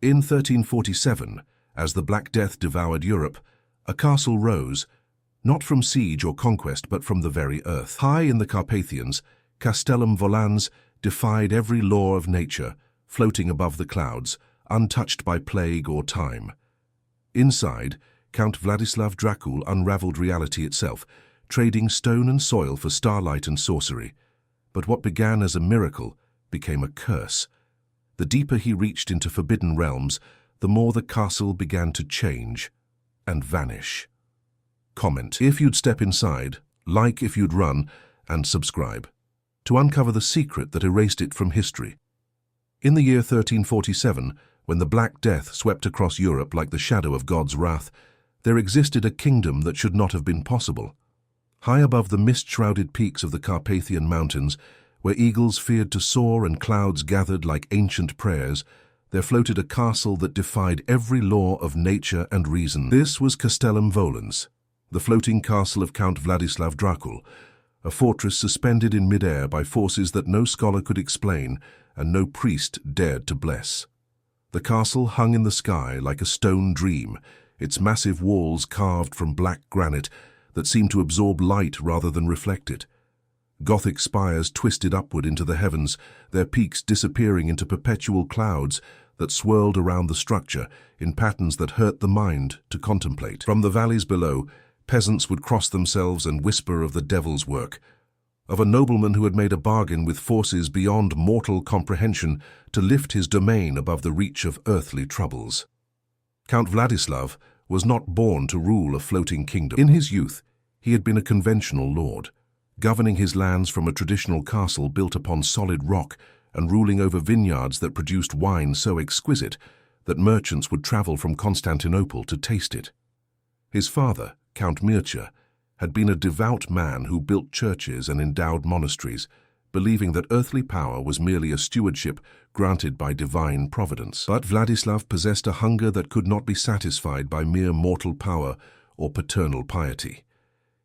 In 1347, as the Black Death devoured Europe, a castle rose, not from siege or conquest but from the very earth. High in the Carpathians, Castellum Volans defied every law of nature, floating above the clouds, untouched by plague or time. Inside, Count Vladislav Dracul unraveled reality itself, trading stone and soil for starlight and sorcery. But what began as a miracle became a curse. The deeper he reached into forbidden realms, the more the castle began to change and vanish. Comment if you'd step inside, like if you'd run, and subscribe to uncover the secret that erased it from history. In the year 1347, when the Black Death swept across Europe like the shadow of God's wrath, there existed a kingdom that should not have been possible. High above the mist-shrouded peaks of the Carpathian mountains, where eagles feared to soar and clouds gathered like ancient prayers, there floated a castle that defied every law of nature and reason. This was Castellum Volans, the floating castle of Count Vladislav Dracul, a fortress suspended in mid-air by forces that no scholar could explain and no priest dared to bless. The castle hung in the sky like a stone dream, its massive walls carved from black granite that seemed to absorb light rather than reflect it. Gothic spires twisted upward into the heavens, their peaks disappearing into perpetual clouds that swirled around the structure in patterns that hurt the mind to contemplate. From the valleys below, peasants would cross themselves and whisper of the devil's work, of a nobleman who had made a bargain with forces beyond mortal comprehension to lift his domain above the reach of earthly troubles. Count Vladislav was not born to rule a floating kingdom. In his youth, he had been a conventional lord, governing his lands from a traditional castle built upon solid rock and ruling over vineyards that produced wine so exquisite that merchants would travel from Constantinople to taste it. His father, Count Mircea, had been a devout man who built churches and endowed monasteries, believing that earthly power was merely a stewardship granted by divine providence. But Vladislav possessed a hunger that could not be satisfied by mere mortal power or paternal piety.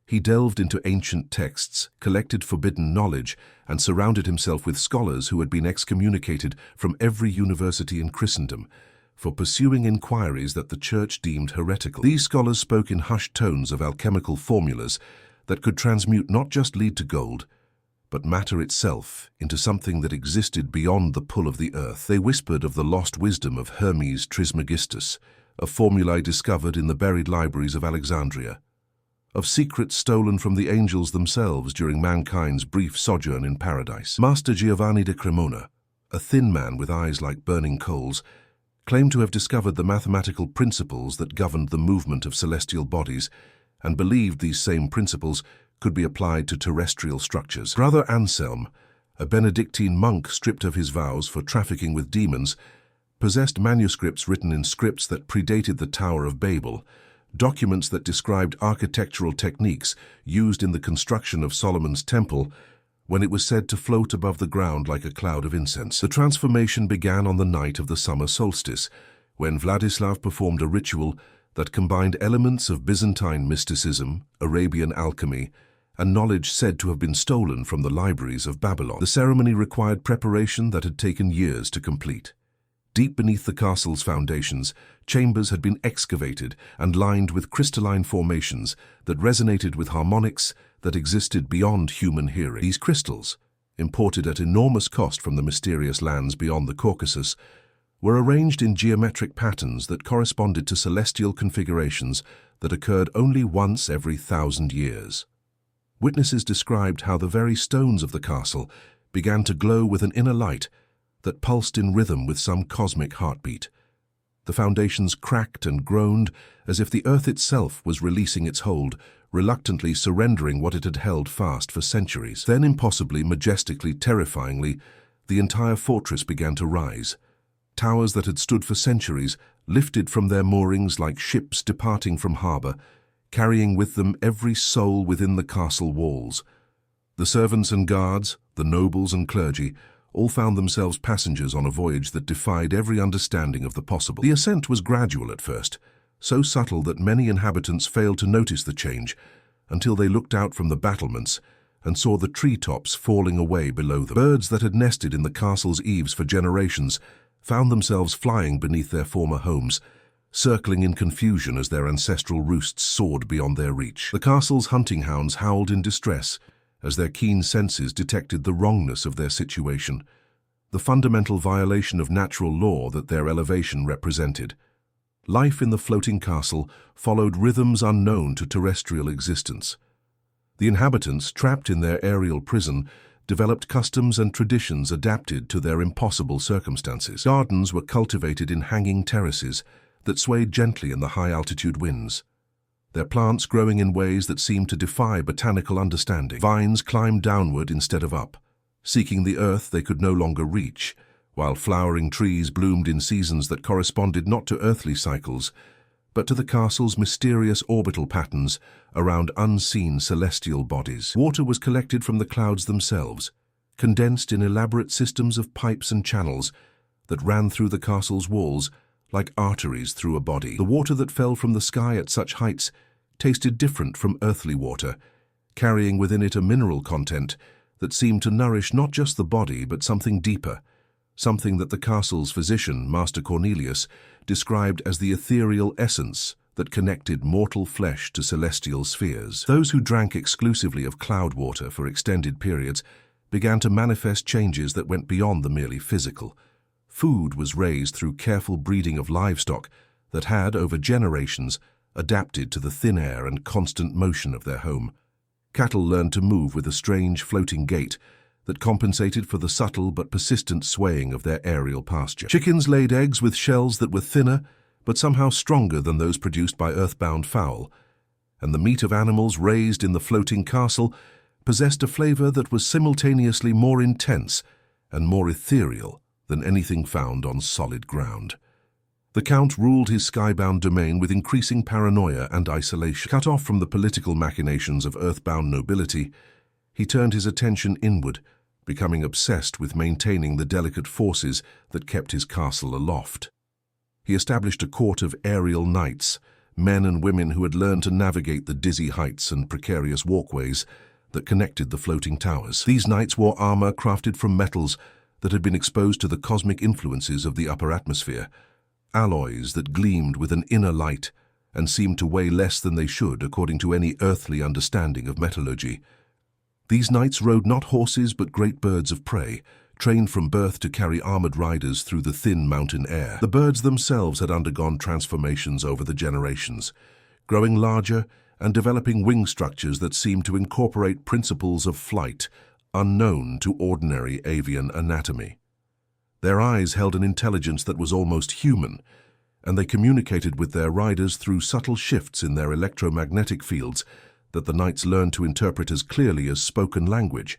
He delved into ancient texts, collected forbidden knowledge, and surrounded himself with scholars who had been excommunicated from every university in Christendom for pursuing inquiries that the Church deemed heretical. These scholars spoke in hushed tones of alchemical formulas that could transmute not just lead to gold, but matter itself into something that existed beyond the pull of the earth. They whispered of the lost wisdom of Hermes Trismegistus, a formulae discovered in the buried libraries of Alexandria, of secrets stolen from the angels themselves during mankind's brief sojourn in paradise. Master Giovanni de Cremona, a thin man with eyes like burning coals, claimed to have discovered the mathematical principles that governed the movement of celestial bodies, and believed these same principles could be applied to terrestrial structures. Brother Anselm, a Benedictine monk stripped of his vows for trafficking with demons, possessed manuscripts written in scripts that predated the Tower of Babel, documents that described architectural techniques used in the construction of Solomon's temple when it was said to float above the ground like a cloud of incense. The transformation began on the night of the summer solstice, when Vladislav performed a ritual that combined elements of Byzantine mysticism, Arabian alchemy, and knowledge said to have been stolen from the libraries of Babylon. The ceremony required preparation that had taken years to complete. Deep beneath the castle's foundations, chambers had been excavated and lined with crystalline formations that resonated with harmonics that existed beyond human hearing. These crystals, imported at enormous cost from the mysterious lands beyond the Caucasus, were arranged in geometric patterns that corresponded to celestial configurations that occurred only once every 1,000 years. Witnesses described how the very stones of the castle began to glow with an inner light that pulsed in rhythm with some cosmic heartbeat. The foundations cracked and groaned as if the earth itself was releasing its hold, reluctantly surrendering what it had held fast for centuries. Then, impossibly, majestically, terrifyingly, the entire fortress began to rise. Towers that had stood for centuries lifted from their moorings like ships departing from harbor, carrying with them every soul within the castle walls. The servants and guards, the nobles and clergy, all found themselves passengers on a voyage that defied every understanding of the possible. The ascent was gradual at first, so subtle that many inhabitants failed to notice the change until they looked out from the battlements and saw the treetops falling away below them. Birds that had nested in the castle's eaves for generations found themselves flying beneath their former homes, circling in confusion as their ancestral roosts soared beyond their reach. The castle's hunting hounds howled in distress as their keen senses detected the wrongness of their situation, the fundamental violation of natural law that their elevation represented. Life in the floating castle followed rhythms unknown to terrestrial existence. The inhabitants, trapped in their aerial prison, developed customs and traditions adapted to their impossible circumstances. Gardens were cultivated in hanging terraces that swayed gently in the high-altitude winds, their plants growing in ways that seemed to defy botanical understanding. Vines climbed downward instead of up, seeking the earth they could no longer reach, while flowering trees bloomed in seasons that corresponded not to earthly cycles, but to the castle's mysterious orbital patterns around unseen celestial bodies. Water was collected from the clouds themselves, condensed in elaborate systems of pipes and channels that ran through the castle's walls like arteries through a body. The water that fell from the sky at such heights tasted different from earthly water, carrying within it a mineral content that seemed to nourish not just the body but something deeper, something that the castle's physician, Master Cornelius, described as the ethereal essence that connected mortal flesh to celestial spheres. Those who drank exclusively of cloud water for extended periods began to manifest changes that went beyond the merely physical. Food was raised through careful breeding of livestock that had, over generations, adapted to the thin air and constant motion of their home. Cattle learned to move with a strange floating gait that compensated for the subtle but persistent swaying of their aerial pasture. Chickens laid eggs with shells that were thinner but somehow stronger than those produced by earthbound fowl, and the meat of animals raised in the floating castle possessed a flavor that was simultaneously more intense and more ethereal than anything found on solid ground. The Count ruled his skybound domain with increasing paranoia and isolation. Cut off from the political machinations of earthbound nobility, he turned his attention inward, becoming obsessed with maintaining the delicate forces that kept his castle aloft. He established a court of aerial knights, men and women who had learned to navigate the dizzy heights and precarious walkways that connected the floating towers. These knights wore armor crafted from metals that had been exposed to the cosmic influences of the upper atmosphere, alloys that gleamed with an inner light and seemed to weigh less than they should according to any earthly understanding of metallurgy. These knights rode not horses but great birds of prey, trained from birth to carry armored riders through the thin mountain air. The birds themselves had undergone transformations over the generations, growing larger and developing wing structures that seemed to incorporate principles of flight unknown to ordinary avian anatomy. Their eyes held an intelligence that was almost human, and they communicated with their riders through subtle shifts in their electromagnetic fields that the knights learned to interpret as clearly as spoken language.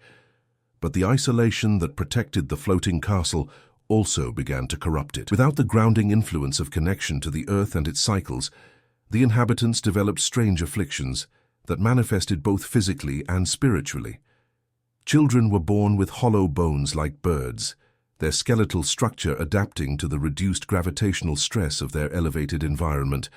But the isolation that protected the floating castle also began to corrupt it. Without the grounding influence of connection to the earth and its cycles, the inhabitants developed strange afflictions that manifested both physically and spiritually. Children were born with hollow bones like birds, their skeletal structure adapting to the reduced gravitational stress of their elevated environment.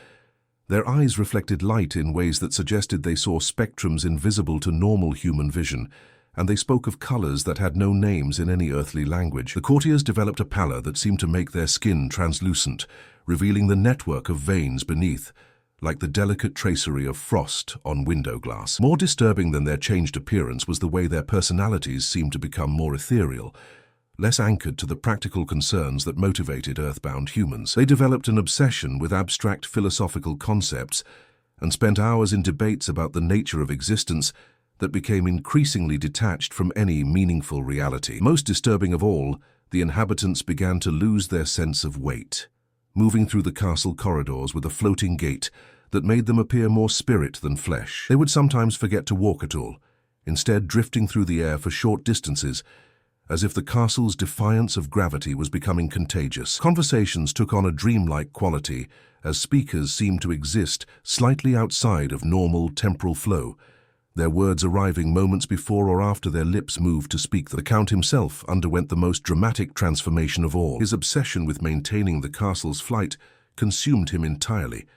Their eyes reflected light in ways that suggested they saw spectrums invisible to normal human vision, and they spoke of colors that had no names in any earthly language. The courtiers developed a pallor that seemed to make their skin translucent, revealing the network of veins beneath, like the delicate tracery of frost on window glass. More disturbing than their changed appearance was the way their personalities seemed to become more ethereal, less anchored to the practical concerns that motivated earthbound humans. They developed an obsession with abstract philosophical concepts and spent hours in debates about the nature of existence that became increasingly detached from any meaningful reality. Most disturbing of all, the inhabitants began to lose their sense of weight, moving through the castle corridors with a floating gait that made them appear more spirit than flesh. They would sometimes forget to walk at all, instead drifting through the air for short distances, as if the castle's defiance of gravity was becoming contagious. Conversations took on a dreamlike quality, as speakers seemed to exist slightly outside of normal temporal flow, their words arriving moments before or after their lips moved to speak. The Count himself underwent the most dramatic transformation of all. His obsession with maintaining the castle's flight consumed him entirely,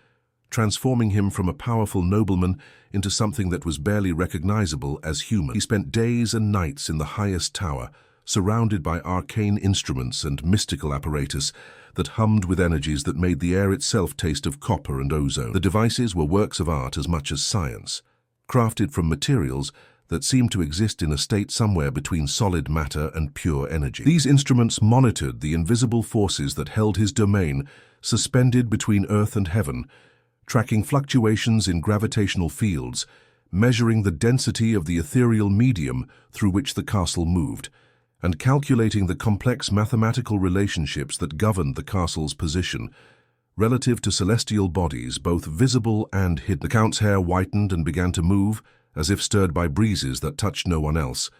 transforming him from a powerful nobleman into something that was barely recognizable as human. He spent days and nights in the highest tower, surrounded by arcane instruments and mystical apparatus that hummed with energies that made the air itself taste of copper and ozone. The devices were works of art as much as science, crafted from materials that seemed to exist in a state somewhere between solid matter and pure energy. These instruments monitored the invisible forces that held his domain suspended between earth and heaven, tracking fluctuations in gravitational fields, measuring the density of the ethereal medium through which the castle moved, and calculating the complex mathematical relationships that governed the castle's position relative to celestial bodies, both visible and hidden. The Count's hair whitened and began to move, as if stirred by breezes that touched no one else,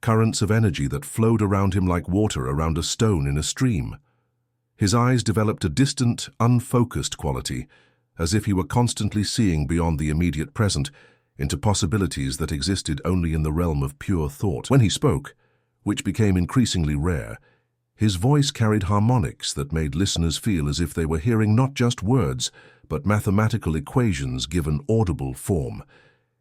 currents of energy that flowed around him like water around a stone in a stream. His eyes developed a distant, unfocused quality, as if he were constantly seeing beyond the immediate present into possibilities that existed only in the realm of pure thought. When he spoke, which became increasingly rare, his voice carried harmonics that made listeners feel as if they were hearing not just words, but mathematical equations given audible form.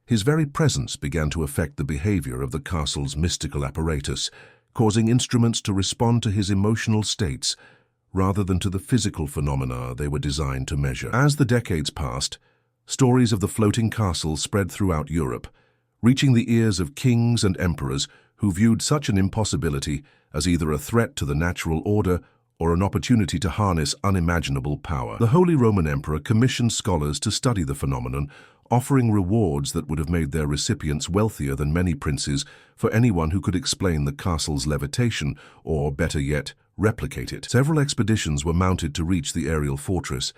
His very presence began to affect the behavior of the castle's mystical apparatus, causing instruments to respond to his emotional states rather than to the physical phenomena they were designed to measure. As the decades passed, stories of the floating castle spread throughout Europe, reaching the ears of kings and emperors who viewed such an impossibility as either a threat to the natural order or an opportunity to harness unimaginable power. The Holy Roman Emperor commissioned scholars to study the phenomenon, offering rewards that would have made their recipients wealthier than many princes for anyone who could explain the castle's levitation or, better yet, replicate it. Several expeditions were mounted to reach the aerial fortress,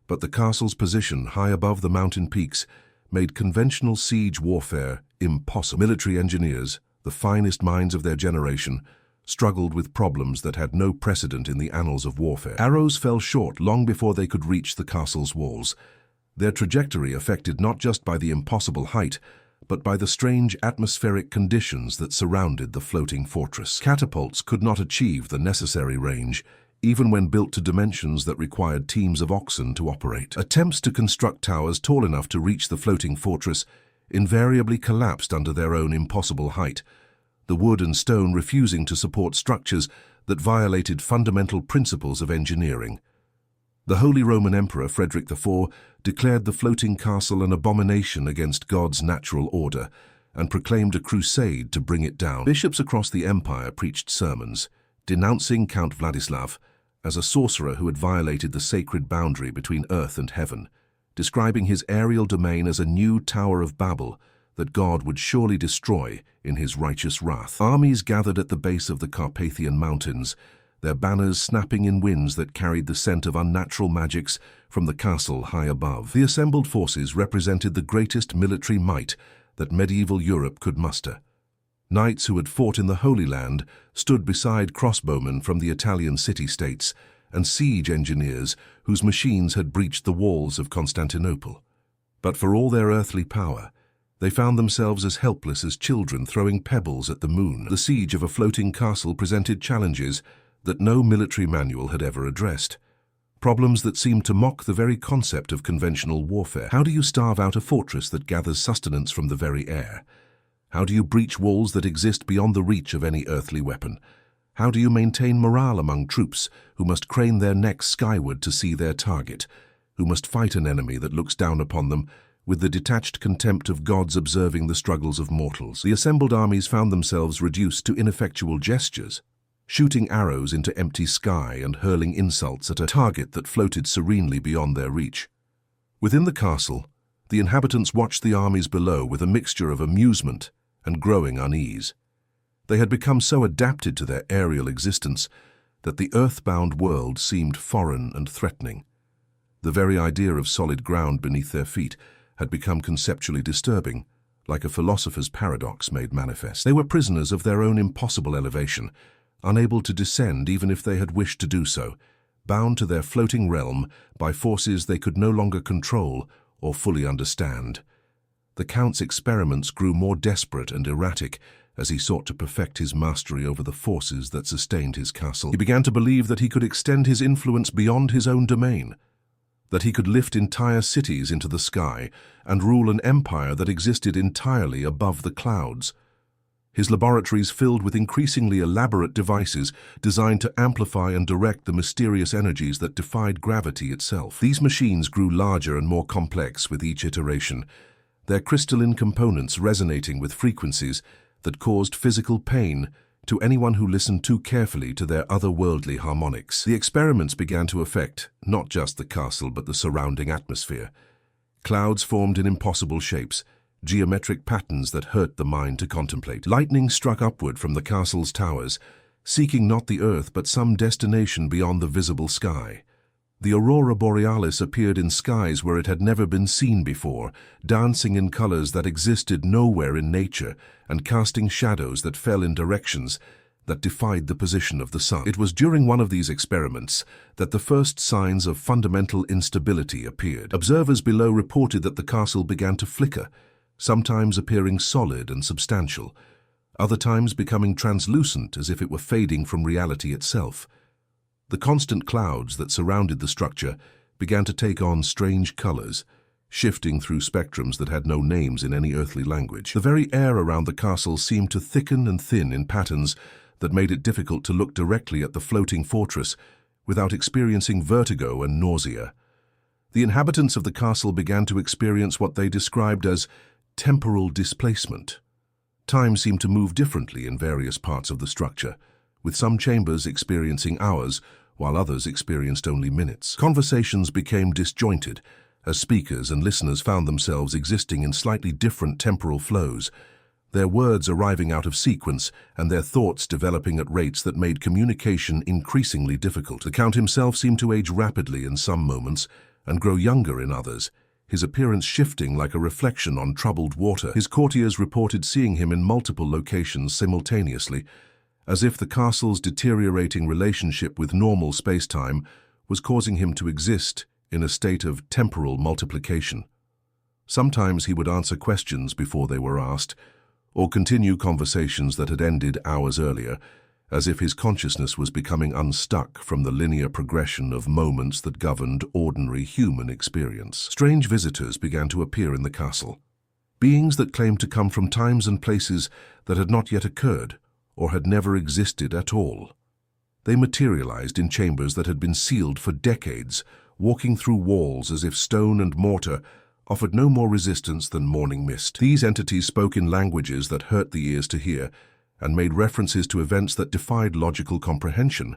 but the castle's position high above the mountain peaks made conventional siege warfare impossible. Military engineers, the finest minds of their generation, struggled with problems that had no precedent in the annals of warfare. Arrows fell short long before they could reach the castle's walls, their trajectory affected not just by the impossible height, but by the strange atmospheric conditions that surrounded the floating fortress. Catapults could not achieve the necessary range, even when built to dimensions that required teams of oxen to operate. Attempts to construct towers tall enough to reach the floating fortress invariably collapsed under their own impossible height, the wood and stone refusing to support structures that violated fundamental principles of engineering. The Holy Roman Emperor Frederick IV declared the floating castle an abomination against God's natural order and proclaimed a crusade to bring it down. Bishops across the empire preached sermons, denouncing Count Vladislav as a sorcerer who had violated the sacred boundary between earth and heaven, describing his aerial domain as a new Tower of Babel that God would surely destroy in his righteous wrath. Armies gathered at the base of the Carpathian mountains, their banners snapping in winds that carried the scent of unnatural magics from the castle high above. The assembled forces represented the greatest military might that medieval Europe could muster. Knights who had fought in the Holy Land stood beside crossbowmen from the Italian city-states and siege engineers whose machines had breached the walls of Constantinople. But for all their earthly power, they found themselves as helpless as children throwing pebbles at the moon. The siege of a floating castle presented challenges that no military manual had ever addressed, problems that seemed to mock the very concept of conventional warfare. How do you starve out a fortress that gathers sustenance from the very air? How do you breach walls that exist beyond the reach of any earthly weapon? How do you maintain morale among troops who must crane their necks skyward to see their target, who must fight an enemy that looks down upon them with the detached contempt of gods observing the struggles of mortals? The assembled armies found themselves reduced to ineffectual gestures, shooting arrows into empty sky and hurling insults at a target that floated serenely beyond their reach. Within the castle, the inhabitants watched the armies below with a mixture of amusement and growing unease. They had become so adapted to their aerial existence that the earthbound world seemed foreign and threatening. The very idea of solid ground beneath their feet had become conceptually disturbing, like a philosopher's paradox made manifest. They were prisoners of their own impossible elevation, unable to descend even if they had wished to do so, bound to their floating realm by forces they could no longer control or fully understand. The Count's experiments grew more desperate and erratic as he sought to perfect his mastery over the forces that sustained his castle. He began to believe that he could extend his influence beyond his own domain, that he could lift entire cities into the sky and rule an empire that existed entirely above the clouds. his laboratories filled with increasingly elaborate devices designed to amplify and direct the mysterious energies that defied gravity itself. These machines grew larger and more complex with each iteration, their crystalline components resonating with frequencies that caused physical pain to anyone who listened too carefully to their otherworldly harmonics. The experiments began to affect not just the castle but the surrounding atmosphere. Clouds formed in impossible shapes, geometric patterns that hurt the mind to contemplate. Lightning struck upward from the castle's towers, seeking not the earth but some destination beyond the visible sky. The aurora borealis appeared in skies where it had never been seen before, dancing in colors that existed nowhere in nature and casting shadows that fell in directions that defied the position of the sun. It was during one of these experiments that the first signs of fundamental instability appeared. Observers below reported that the castle began to flicker, sometimes appearing solid and substantial, other times becoming translucent as if it were fading from reality itself. The constant clouds that surrounded the structure began to take on strange colors, shifting through spectrums that had no names in any earthly language. The very air around the castle seemed to thicken and thin in patterns that made it difficult to look directly at the floating fortress without experiencing vertigo and nausea. The inhabitants of the castle began to experience what they described as temporal displacement. Time seemed to move differently in various parts of the structure, with some chambers experiencing hours, while others experienced only minutes. Conversations became disjointed, as speakers and listeners found themselves existing in slightly different temporal flows, their words arriving out of sequence and their thoughts developing at rates that made communication increasingly difficult. The Count himself seemed to age rapidly in some moments and grow younger in others, his appearance shifting like a reflection on troubled water. His courtiers reported seeing him in multiple locations simultaneously, as if the castle's deteriorating relationship with normal space-time was causing him to exist in a state of temporal multiplication. Sometimes he would answer questions before they were asked, or continue conversations that had ended hours earlier, as if his consciousness was becoming unstuck from the linear progression of moments that governed ordinary human experience. Strange visitors began to appear in the castle, beings that claimed to come from times and places that had not yet occurred, or had never existed at all. They materialized in chambers that had been sealed for decades, walking through walls as if stone and mortar offered no more resistance than morning mist. These entities spoke in languages that hurt the ears to hear, and made references to events that defied logical comprehension,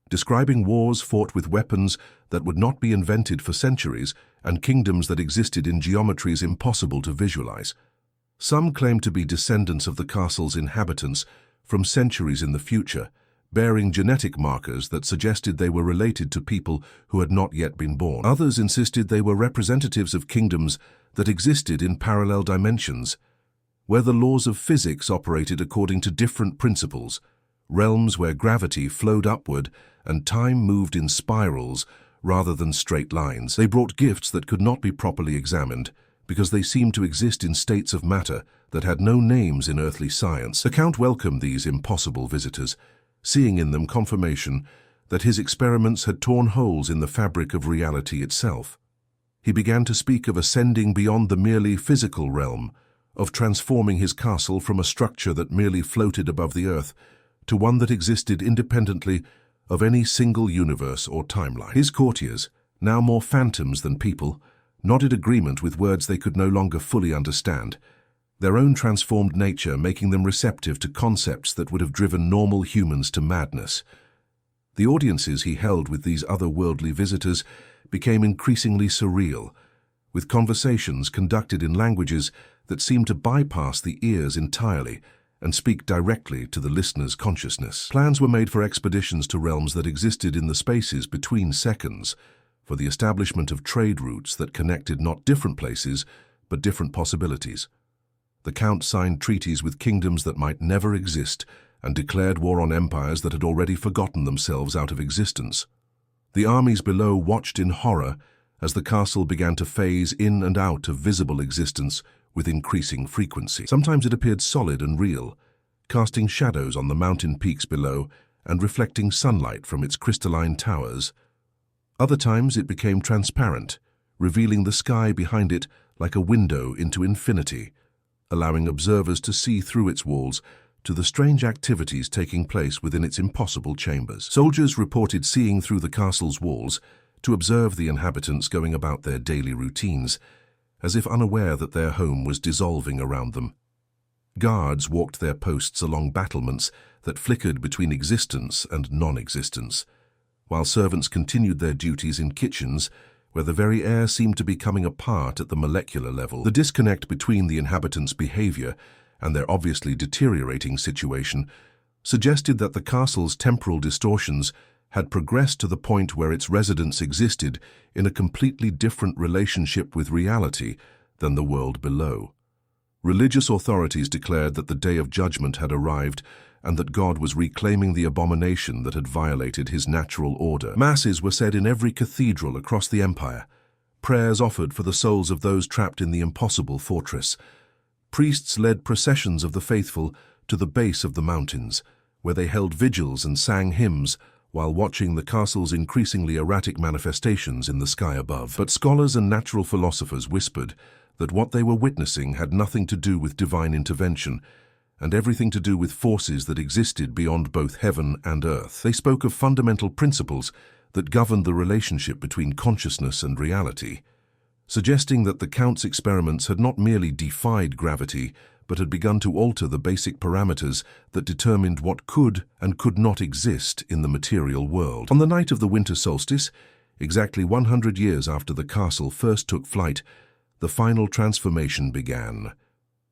describing wars fought with weapons that would not be invented for centuries and kingdoms that existed in geometries impossible to visualize. Some claimed to be descendants of the castle's inhabitants from centuries in the future, bearing genetic markers that suggested they were related to people who had not yet been born. Others insisted they were representatives of kingdoms that existed in parallel dimensions, where the laws of physics operated according to different principles, realms where gravity flowed upward and time moved in spirals rather than straight lines. They brought gifts that could not be properly examined because they seemed to exist in states of matter that had no names in earthly science. The Count welcomed these impossible visitors, seeing in them confirmation that his experiments had torn holes in the fabric of reality itself. He began to speak of ascending beyond the merely physical realm, of transforming his castle from a structure that merely floated above the earth to one that existed independently of any single universe or timeline. His courtiers, now more phantoms than people, nodded agreement with words they could no longer fully understand, their own transformed nature making them receptive to concepts that would have driven normal humans to madness. The audiences he held with these otherworldly visitors became increasingly surreal, with conversations conducted in languages that seemed to bypass the ears entirely and speak directly to the listener's consciousness. Plans were made for expeditions to realms that existed in the spaces between seconds, for the establishment of trade routes that connected not different places, but different possibilities. The Count signed treaties with kingdoms that might never exist and declared war on empires that had already forgotten themselves out of existence. The armies below watched in horror as the castle began to phase in and out of visible existence with increasing frequency. Sometimes it appeared solid and real, casting shadows on the mountain peaks below and reflecting sunlight from its crystalline towers. Other times it became transparent, revealing the sky behind it like a window into infinity, allowing observers to see through its walls to the strange activities taking place within its impossible chambers. Soldiers reported seeing through the castle's walls to observe the inhabitants going about their daily routines, as if unaware that their home was dissolving around them. Guards walked their posts along battlements that flickered between existence and non-existence, while servants continued their duties in kitchens where the very air seemed to be coming apart at the molecular level. The disconnect between the inhabitants' behavior and their obviously deteriorating situation suggested that the castle's temporal distortions had progressed to the point where its residents existed in a completely different relationship with reality than the world below. Religious authorities declared that the day of judgment had arrived and that God was reclaiming the abomination that had violated his natural order. Masses were said in every cathedral across the empire, prayers offered for the souls of those trapped in the impossible fortress. Priests led processions of the faithful to the base of the mountains, where they held vigils and sang hymns while watching the castle's increasingly erratic manifestations in the sky above. But scholars and natural philosophers whispered that what they were witnessing had nothing to do with divine intervention, and everything to do with forces that existed beyond both heaven and earth. They spoke of fundamental principles that governed the relationship between consciousness and reality, suggesting that the Count's experiments had not merely defied gravity, but had begun to alter the basic parameters that determined what could and could not exist in the material world. On the night of the winter solstice, exactly 100 years after the castle first took flight, the final transformation began.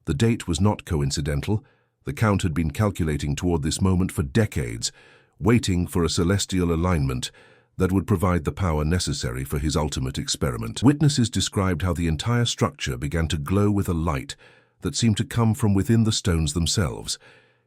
The date was not coincidental. The Count had been calculating toward this moment for decades, waiting for a celestial alignment that would provide the power necessary for his ultimate experiment. Witnesses described how the entire structure began to glow with a light that seemed to come from within the stones themselves,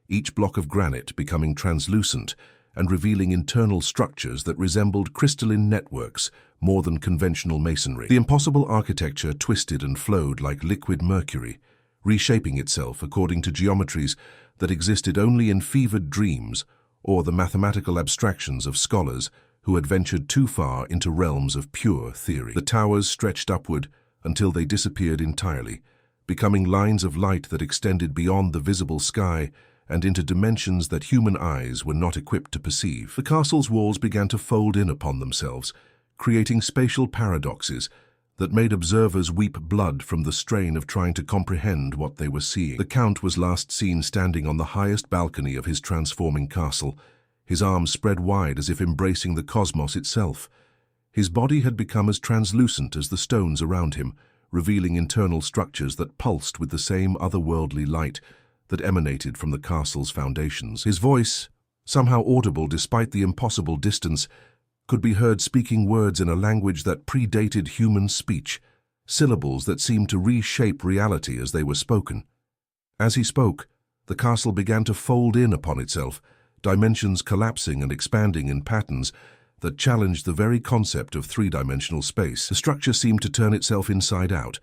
each block of granite becoming translucent and revealing internal structures that resembled crystalline networks more than conventional masonry. The impossible architecture twisted and flowed like liquid mercury, reshaping itself according to geometries that existed only in fevered dreams or the mathematical abstractions of scholars who had ventured too far into realms of pure theory. The towers stretched upward until they disappeared entirely, becoming lines of light that extended beyond the visible sky and into dimensions that human eyes were not equipped to perceive. The castle's walls began to fold in upon themselves, creating spatial paradoxes that made observers weep blood from the strain of trying to comprehend what they were seeing. The Count was last seen standing on the highest balcony of his transforming castle, his arms spread wide as if embracing the cosmos itself. His body had become as translucent as the stones around him, revealing internal structures that pulsed with the same otherworldly light that emanated from the castle's foundations. His voice, somehow audible despite the impossible distance, could be heard speaking words in a language that predated human speech, syllables that seemed to reshape reality as they were spoken. As he spoke, the castle began to fold in upon itself, dimensions collapsing and expanding in patterns that challenged the very concept of three-dimensional space. The structure seemed to turn itself inside out,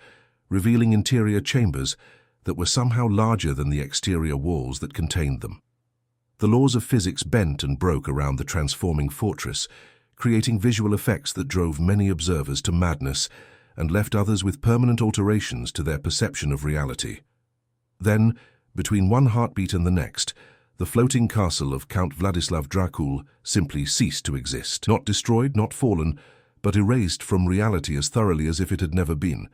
revealing interior chambers that were somehow larger than the exterior walls that contained them. The laws of physics bent and broke around the transforming fortress, creating visual effects that drove many observers to madness and left others with permanent alterations to their perception of reality. Then, between one heartbeat and the next, the floating castle of Count Vladislav Dracul simply ceased to exist. Not destroyed, not fallen, but erased from reality as thoroughly as if it had never been.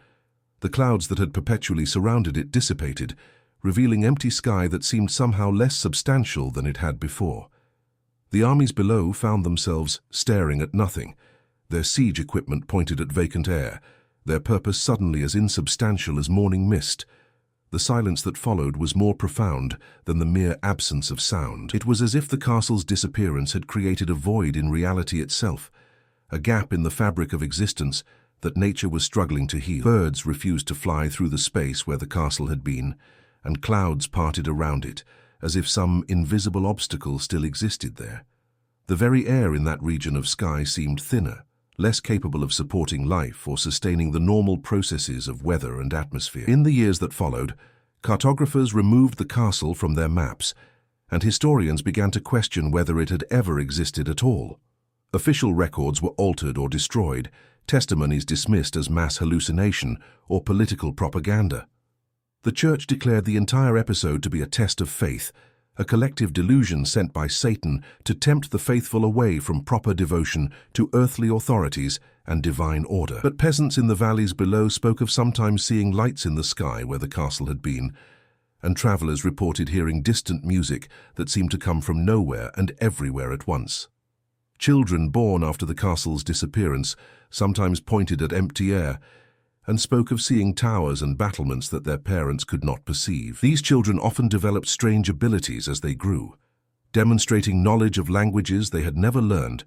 The clouds that had perpetually surrounded it dissipated, revealing empty sky that seemed somehow less substantial than it had before. The armies below found themselves staring at nothing, their siege equipment pointed at vacant air, their purpose suddenly as insubstantial as morning mist. The silence that followed was more profound than the mere absence of sound. It was as if the castle's disappearance had created a void in reality itself, a gap in the fabric of existence that nature was struggling to heal. Birds refused to fly through the space where the castle had been, and clouds parted around it, as if some invisible obstacle still existed there. The very air in that region of sky seemed thinner, less capable of supporting life or sustaining the normal processes of weather and atmosphere. In the years that followed, cartographers removed the castle from their maps, and historians began to question whether it had ever existed at all. Official records were altered or destroyed, testimonies dismissed as mass hallucination or political propaganda. The Church declared the entire episode to be a test of faith, a collective delusion sent by Satan to tempt the faithful away from proper devotion to earthly authorities and divine order. But peasants in the valleys below spoke of sometimes seeing lights in the sky where the castle had been, and travelers reported hearing distant music that seemed to come from nowhere and everywhere at once. Children born after the castle's disappearance sometimes pointed at empty air and spoke of seeing towers and battlements that their parents could not perceive. These children often developed strange abilities as they grew, demonstrating knowledge of languages they had never learned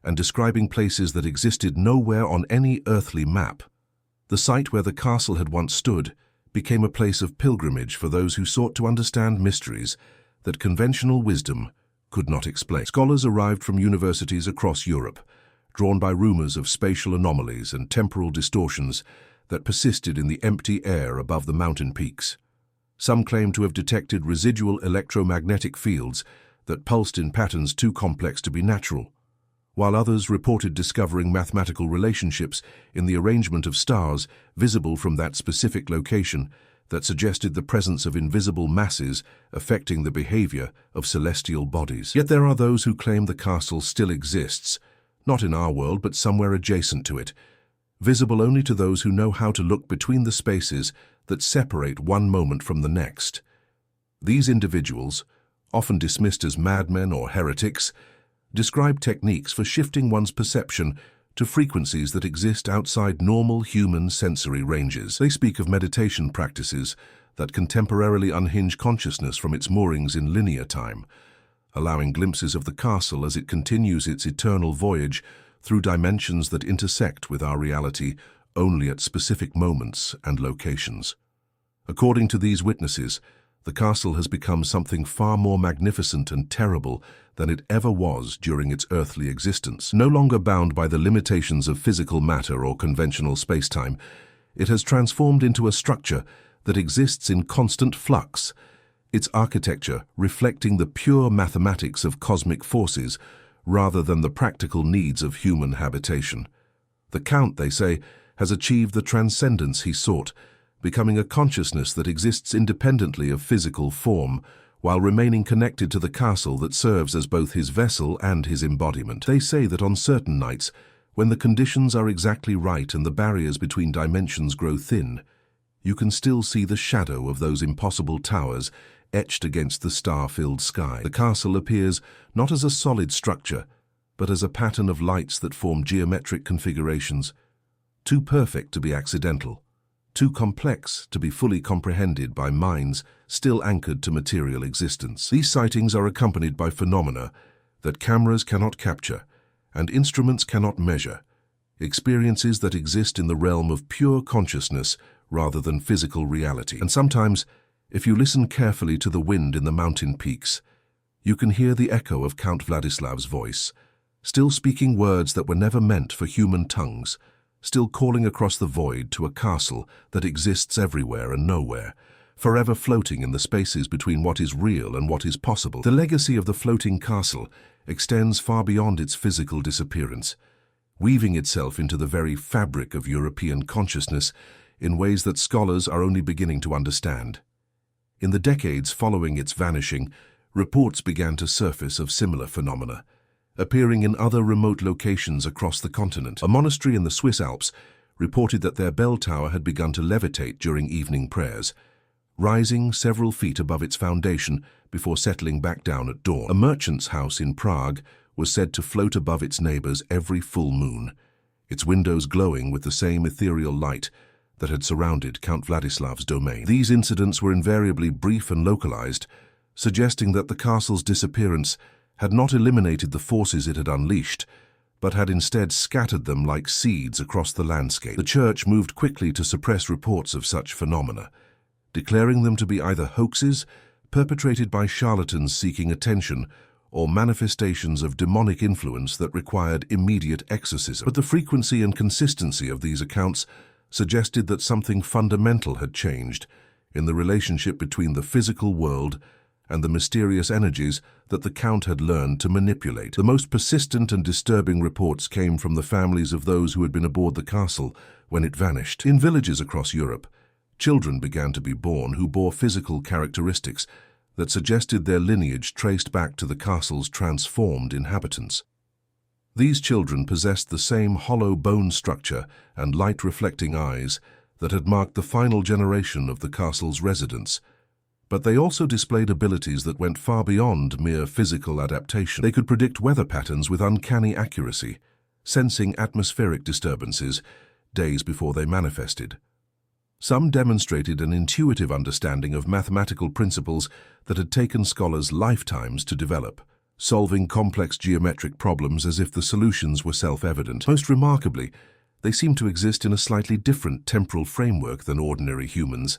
and describing places that existed nowhere on any earthly map. The site where the castle had once stood became a place of pilgrimage for those who sought to understand mysteries that conventional wisdom could not explain. Scholars arrived from universities across Europe, drawn by rumors of spatial anomalies and temporal distortions that persisted in the empty air above the mountain peaks. Some claimed to have detected residual electromagnetic fields that pulsed in patterns too complex to be natural, while others reported discovering mathematical relationships in the arrangement of stars visible from that specific location that suggested the presence of invisible masses affecting the behavior of celestial bodies. Yet there are those who claim the castle still exists, not in our world but somewhere adjacent to it, visible only to those who know how to look between the spaces that separate one moment from the next. These individuals, often dismissed as madmen or heretics, describe techniques for shifting one's perception to frequencies that exist outside normal human sensory ranges. They speak of meditation practices that can temporarily unhinge consciousness from its moorings in linear time, allowing glimpses of the castle as it continues its eternal voyage through dimensions that intersect with our reality only at specific moments and locations. According to these witnesses, the castle has become something far more magnificent and terrible than it ever was during its earthly existence. No longer bound by the limitations of physical matter or conventional space-time, it has transformed into a structure that exists in constant flux, its architecture reflecting the pure mathematics of cosmic forces rather than the practical needs of human habitation. The Count, they say, has achieved the transcendence he sought, becoming a consciousness that exists independently of physical form, while remaining connected to the castle that serves as both his vessel and his embodiment. They say that on certain nights, when the conditions are exactly right and the barriers between dimensions grow thin, you can still see the shadow of those impossible towers etched against the star-filled sky. The castle appears not as a solid structure, but as a pattern of lights that form geometric configurations, too perfect to be accidental, too complex to be fully comprehended by minds still anchored to material existence. These sightings are accompanied by phenomena that cameras cannot capture and instruments cannot measure, experiences that exist in the realm of pure consciousness rather than physical reality. And sometimes, if you listen carefully to the wind in the mountain peaks, you can hear the echo of Count Vladislav's voice, still speaking words that were never meant for human tongues, still calling across the void to a castle that exists everywhere and nowhere, forever floating in the spaces between what is real and what is possible. The legacy of the floating castle extends far beyond its physical disappearance, weaving itself into the very fabric of European consciousness in ways that scholars are only beginning to understand. In the decades following its vanishing, reports began to surface of similar phenomena, appearing in other remote locations across the continent. A monastery in the Swiss Alps reported that their bell tower had begun to levitate during evening prayers, rising several feet above its foundation before settling back down at dawn. A merchant's house in Prague was said to float above its neighbors every full moon, its windows glowing with the same ethereal light that had surrounded Count Vladislav's domain. These incidents were invariably brief and localized, suggesting that the castle's disappearance had not eliminated the forces it had unleashed, but had instead scattered them like seeds across the landscape. The church moved quickly to suppress reports of such phenomena, declaring them to be either hoaxes perpetrated by charlatans seeking attention or manifestations of demonic influence that required immediate exorcism. But the frequency and consistency of these accounts suggested that something fundamental had changed in the relationship between the physical world and the mysterious energies that the Count had learned to manipulate. The most persistent and disturbing reports came from the families of those who had been aboard the castle when it vanished. In villages across Europe, children began to be born who bore physical characteristics that suggested their lineage traced back to the castle's transformed inhabitants. These children possessed the same hollow bone structure and light-reflecting eyes that had marked the final generation of the castle's residents, but they also displayed abilities that went far beyond mere physical adaptation. They could predict weather patterns with uncanny accuracy, sensing atmospheric disturbances days before they manifested. Some demonstrated an intuitive understanding of mathematical principles that had taken scholars lifetimes to develop, solving complex geometric problems as if the solutions were self-evident. Most remarkably, they seemed to exist in a slightly different temporal framework than ordinary humans,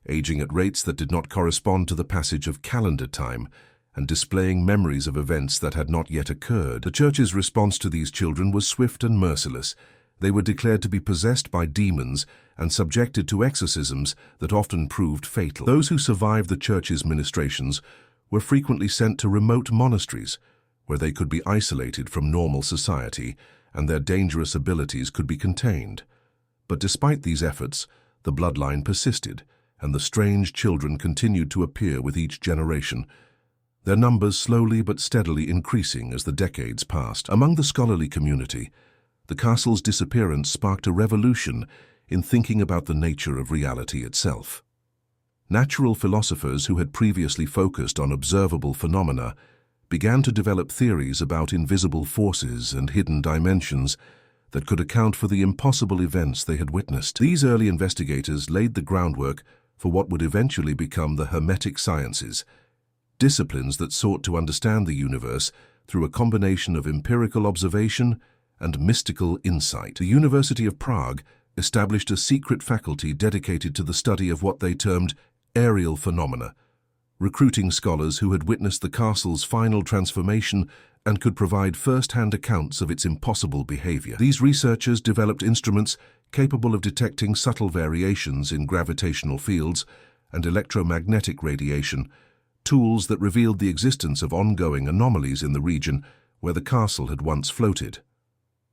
aging at rates that did not correspond to the passage of calendar time and displaying memories of events that had not yet occurred. The Church's response to these children was swift and merciless. They were declared to be possessed by demons and subjected to exorcisms that often proved fatal. Those who survived the Church's ministrations were frequently sent to remote monasteries, where they could be isolated from normal society and their dangerous abilities could be contained. But despite these efforts, the bloodline persisted, and the strange children continued to appear with each generation, their numbers slowly but steadily increasing as the decades passed. Among the scholarly community, the castle's disappearance sparked a revolution in thinking about the nature of reality itself. Natural philosophers who had previously focused on observable phenomena began to develop theories about invisible forces and hidden dimensions that could account for the impossible events they had witnessed. These early investigators laid the groundwork for what would eventually become the Hermetic Sciences, disciplines that sought to understand the universe through a combination of empirical observation and mystical insight. The University of Prague established a secret faculty dedicated to the study of what they termed aerial phenomena, recruiting scholars who had witnessed the castle's final transformation and could provide first-hand accounts of its impossible behavior. These researchers developed instruments capable of detecting subtle variations in gravitational fields and electromagnetic radiation, tools that revealed the existence of ongoing anomalies in the region where the castle had once floated.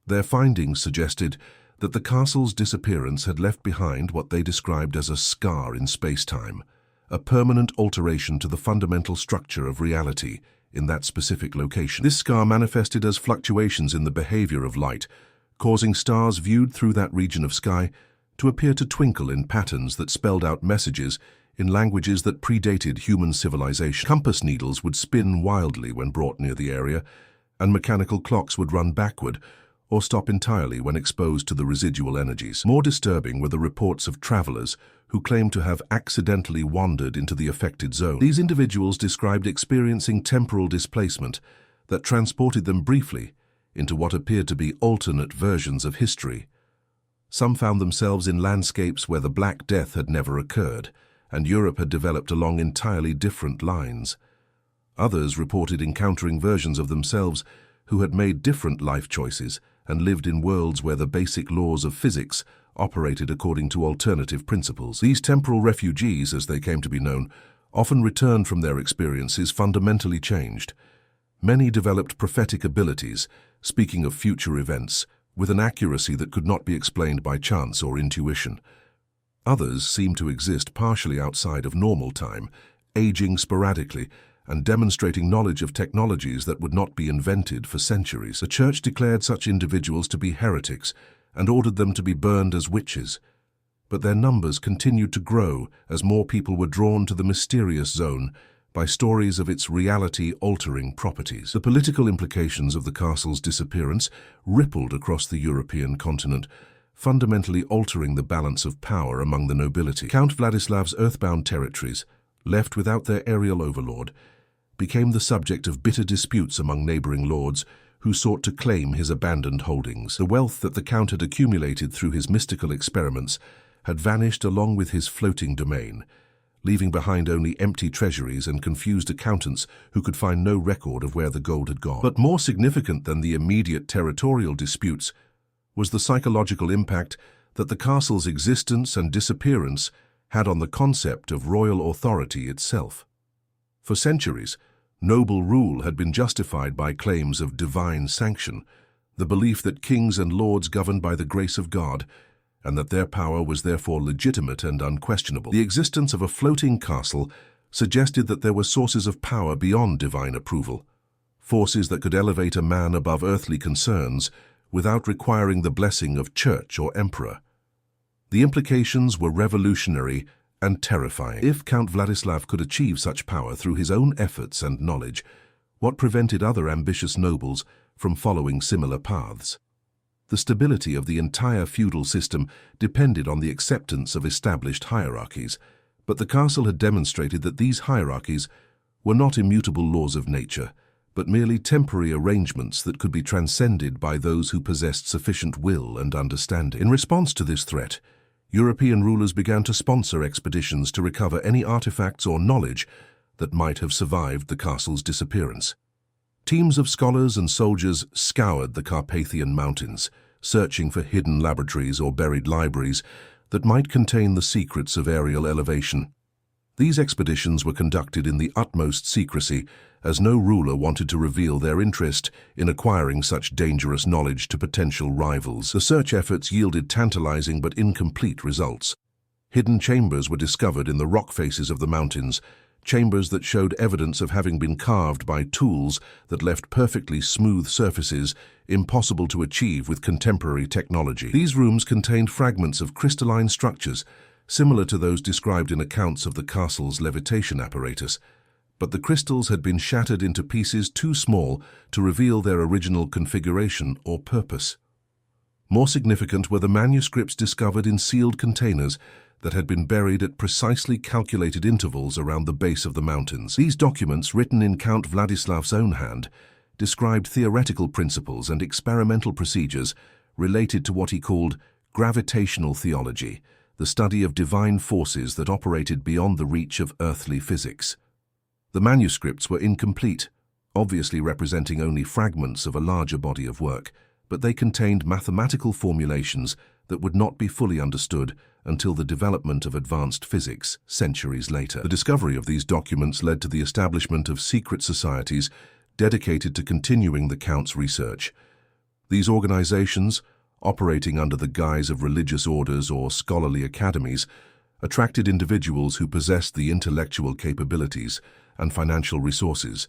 Their findings suggested that the castle's disappearance had left behind what they described as a scar in space-time, a permanent alteration to the fundamental structure of reality in that specific location. This scar manifested as fluctuations in the behavior of light, causing stars viewed through that region of sky to appear to twinkle in patterns that spelled out messages in languages that predated human civilization. Compass needles would spin wildly when brought near the area, and mechanical clocks would run backward or stop entirely when exposed to the residual energies. More disturbing were the reports of travelers who claimed to have accidentally wandered into the affected zone. These individuals described experiencing temporal displacement that transported them briefly into what appeared to be alternate versions of history. Some found themselves in landscapes where the Black Death had never occurred, and Europe had developed along entirely different lines. Others reported encountering versions of themselves who had made different life choices and lived in worlds where the basic laws of physics operated according to alternative principles. These temporal refugees, as they came to be known, often returned from their experiences fundamentally changed. Many developed prophetic abilities, speaking of future events, with an accuracy that could not be explained by chance or intuition. Others seemed to exist partially outside of normal time, aging sporadically, and demonstrating knowledge of technologies that would not be invented for centuries. The Church declared such individuals to be heretics and ordered them to be burned as witches. But their numbers continued to grow as more people were drawn to the mysterious zone by stories of its reality-altering properties. The political implications of the castle's disappearance rippled across the European continent, fundamentally altering the balance of power among the nobility. Count Vladislav's earthbound territories, left without their aerial overlord, became the subject of bitter disputes among neighboring lords who sought to claim his abandoned holdings. The wealth that the Count had accumulated through his mystical experiments had vanished along with his floating domain, leaving behind only empty treasuries and confused accountants who could find no record of where the gold had gone. But more significant than the immediate territorial disputes was the psychological impact that the castle's existence and disappearance had on the concept of royal authority itself. For centuries, noble rule had been justified by claims of divine sanction, the belief that kings and lords governed by the grace of God, and that their power was therefore legitimate and unquestionable. The existence of a floating castle suggested that there were sources of power beyond divine approval, forces that could elevate a man above earthly concerns without requiring the blessing of church or emperor. The implications were revolutionary and terrifying. If Count Vladislav could achieve such power through his own efforts and knowledge, what prevented other ambitious nobles from following similar paths? The stability of the entire feudal system depended on the acceptance of established hierarchies, but the castle had demonstrated that these hierarchies were not immutable laws of nature, but merely temporary arrangements that could be transcended by those who possessed sufficient will and understanding. In response to this threat, European rulers began to sponsor expeditions to recover any artifacts or knowledge that might have survived the castle's disappearance. Teams of scholars and soldiers scoured the Carpathian mountains, searching for hidden laboratories or buried libraries that might contain the secrets of aerial elevation. These expeditions were conducted in the utmost secrecy, as no ruler wanted to reveal their interest in acquiring such dangerous knowledge to potential rivals. The search efforts yielded tantalizing but incomplete results. Hidden chambers were discovered in the rock faces of the mountains, chambers that showed evidence of having been carved by tools that left perfectly smooth surfaces impossible to achieve with contemporary technology. These rooms contained fragments of crystalline structures similar to those described in accounts of the castle's levitation apparatus, but the crystals had been shattered into pieces too small to reveal their original configuration or purpose. More significant were the manuscripts discovered in sealed containers that had been buried at precisely calculated intervals around the base of the mountains. These documents, written in Count Vladislav's own hand, described theoretical principles and experimental procedures related to what he called gravitational theology, the study of divine forces that operated beyond the reach of earthly physics. The manuscripts were incomplete, obviously representing only fragments of a larger body of work, but they contained mathematical formulations that would not be fully understood until the development of advanced physics centuries later. The discovery of these documents led to the establishment of secret societies dedicated to continuing the Count's research. These organizations, operating under the guise of religious orders or scholarly academies, attracted individuals who possessed the intellectual capabilities and financial resources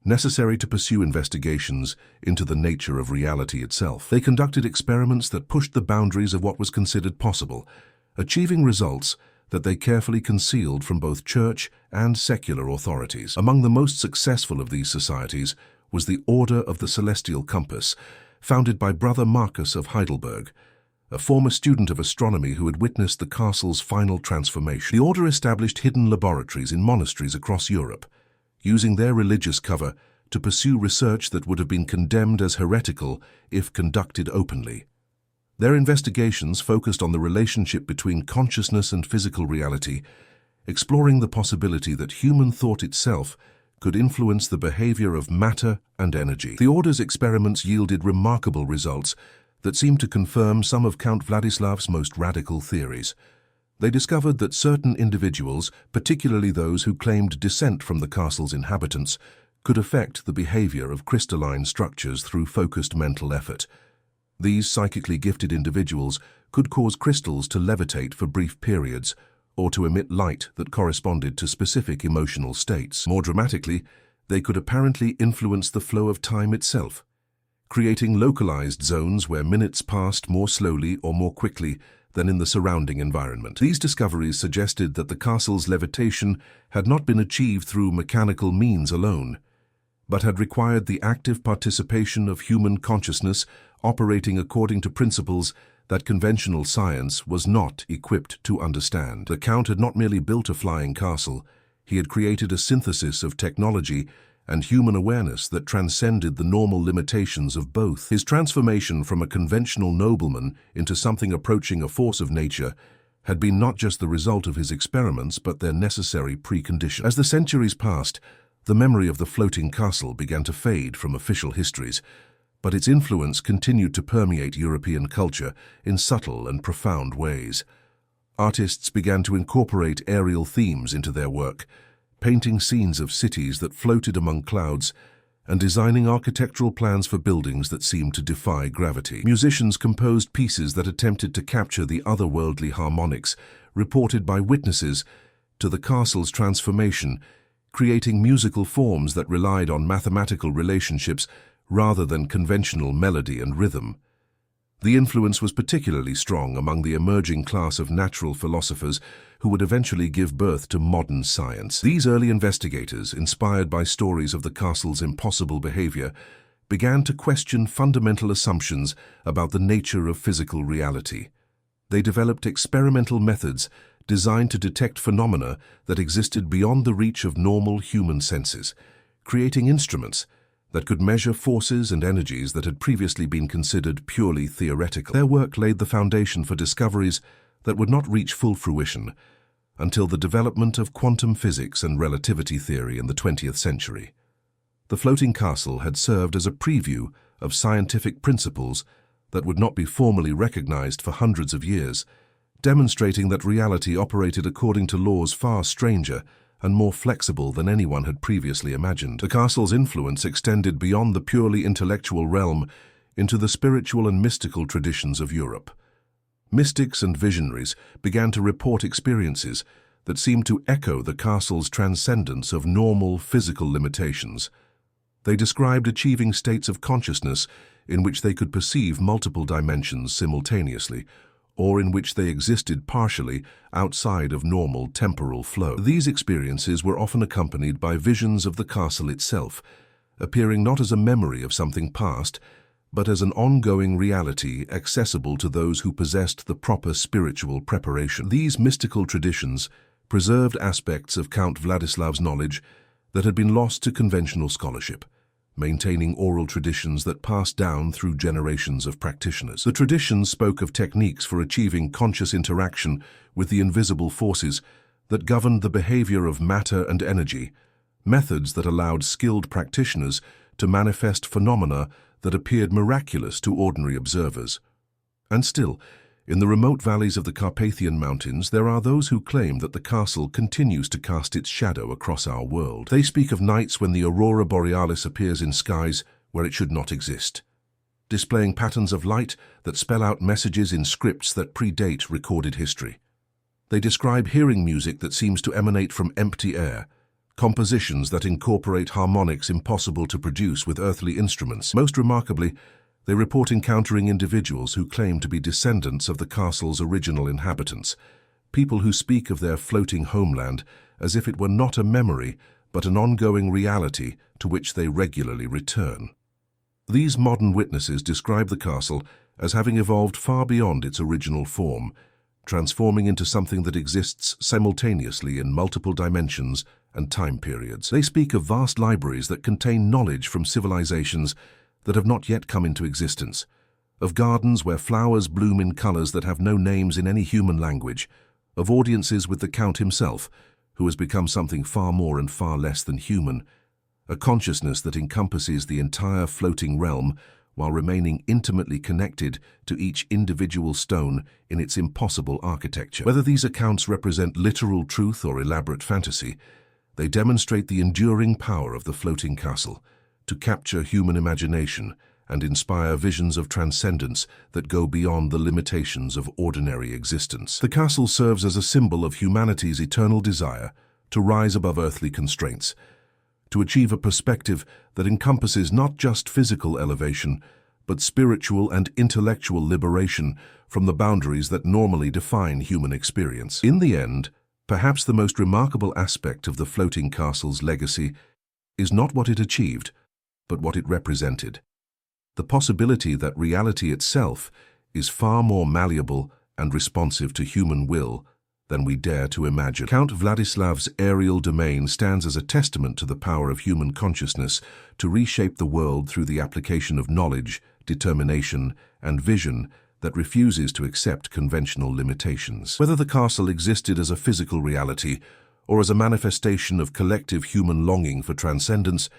necessary to pursue investigations into the nature of reality itself. They conducted experiments that pushed the boundaries of what was considered possible, achieving results that they carefully concealed from both church and secular authorities. Among the most successful of these societies was the Order of the Celestial Compass, founded by Brother Marcus of Heidelberg, a former student of astronomy who had witnessed the castle's final transformation. The order established hidden laboratories in monasteries across Europe, using their religious cover to pursue research that would have been condemned as heretical if conducted openly. Their investigations focused on the relationship between consciousness and physical reality, exploring the possibility that human thought itself could influence the behavior of matter and energy. The order's experiments yielded remarkable results that seemed to confirm some of Count Vladislav's most radical theories. They discovered that certain individuals, particularly those who claimed descent from the castle's inhabitants, could affect the behavior of crystalline structures through focused mental effort. These psychically gifted individuals could cause crystals to levitate for brief periods or to emit light that corresponded to specific emotional states. More dramatically, they could apparently influence the flow of time itself, creating localized zones where minutes passed more slowly or more quickly than in the surrounding environment. These discoveries suggested that the castle's levitation had not been achieved through mechanical means alone, but had required the active participation of human consciousness operating according to principles that conventional science was not equipped to understand. The Count had not merely built a flying castle, he had created a synthesis of technology and human awareness that transcended the normal limitations of both. His transformation from a conventional nobleman into something approaching a force of nature had been not just the result of his experiments, but their necessary precondition. As the centuries passed, the memory of the floating castle began to fade from official histories, but its influence continued to permeate European culture in subtle and profound ways. Artists began to incorporate aerial themes into their work, painting scenes of cities that floated among clouds and designing architectural plans for buildings that seemed to defy gravity. Musicians composed pieces that attempted to capture the otherworldly harmonics reported by witnesses, to the castle's transformation, creating musical forms that relied on mathematical relationships rather than conventional melody and rhythm. The influence was particularly strong among the emerging class of natural philosophers who would eventually give birth to modern science. These early investigators, inspired by stories of the castle's impossible behavior, began to question fundamental assumptions about the nature of physical reality. They developed experimental methods designed to detect phenomena that existed beyond the reach of normal human senses, creating instruments that could measure forces and energies that had previously been considered purely theoretical. Their work laid the foundation for discoveries that would not reach full fruition until the development of quantum physics and relativity theory in the 20th century. The floating castle had served as a preview of scientific principles that would not be formally recognized for hundreds of years, demonstrating that reality operated according to laws far stranger and more flexible than anyone had previously imagined. The castle's influence extended beyond the purely intellectual realm into the spiritual and mystical traditions of Europe. Mystics and visionaries began to report experiences that seemed to echo the castle's transcendence of normal physical limitations. They described achieving states of consciousness in which they could perceive multiple dimensions simultaneously, or in which they existed partially outside of normal temporal flow. These experiences were often accompanied by visions of the castle itself, appearing not as a memory of something past, but as an ongoing reality accessible to those who possessed the proper spiritual preparation. These mystical traditions preserved aspects of Count Vladislav's knowledge that had been lost to conventional scholarship, maintaining oral traditions that passed down through generations of practitioners. The traditions spoke of techniques for achieving conscious interaction with the invisible forces that governed the behavior of matter and energy, methods that allowed skilled practitioners to manifest phenomena that appeared miraculous to ordinary observers. And still, in the remote valleys of the Carpathian mountains, there are those who claim that the castle continues to cast its shadow across our world. They speak of nights when the aurora borealis appears in skies where it should not exist, displaying patterns of light that spell out messages in scripts that predate recorded history. They describe hearing music that seems to emanate from empty air, compositions that incorporate harmonics impossible to produce with earthly instruments. Most remarkably, they report encountering individuals who claim to be descendants of the castle's original inhabitants, people who speak of their floating homeland as if it were not a memory, but an ongoing reality to which they regularly return. These modern witnesses describe the castle as having evolved far beyond its original form, transforming into something that exists simultaneously in multiple dimensions and time periods. They speak of vast libraries that contain knowledge from civilizations that have not yet come into existence, of gardens where flowers bloom in colors that have no names in any human language, of audiences with the Count himself, who has become something far more and far less than human, a consciousness that encompasses the entire floating realm while remaining intimately connected to each individual stone in its impossible architecture. Whether these accounts represent literal truth or elaborate fantasy, they demonstrate the enduring power of the floating castle to capture human imagination and inspire visions of transcendence that go beyond the limitations of ordinary existence. The castle serves as a symbol of humanity's eternal desire to rise above earthly constraints, to achieve a perspective that encompasses not just physical elevation, but spiritual and intellectual liberation from the boundaries that normally define human experience. In the end, perhaps the most remarkable aspect of the floating castle's legacy is not what it achieved, but what it represented. The possibility that reality itself is far more malleable and responsive to human will than we dare to imagine. Count Vladislav's aerial domain stands as a testament to the power of human consciousness to reshape the world through the application of knowledge, determination, and vision that refuses to accept conventional limitations. Whether the castle existed as a physical reality or as a manifestation of collective human longing for transcendence,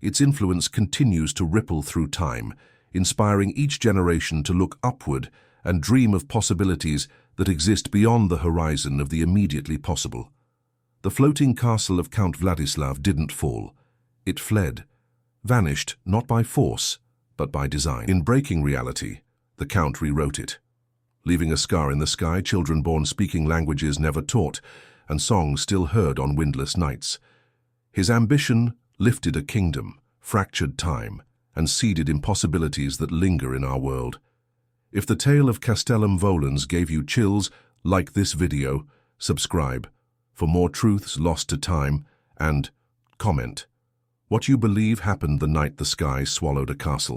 its influence continues to ripple through time, inspiring each generation to look upward and dream of possibilities that exist beyond the horizon of the immediately possible. The floating castle of Count Vladislav didn't fall. It fled, vanished not by force, but by design. In breaking reality, the Count rewrote it, leaving a scar in the sky children born speaking languages never taught, and songs still heard on windless nights. His ambition lifted a kingdom, fractured time, and seeded impossibilities that linger in our world. If the tale of Castellum Volans gave you chills, like this video, subscribe for more truths lost to time, and comment what you believe happened the night the sky swallowed a castle.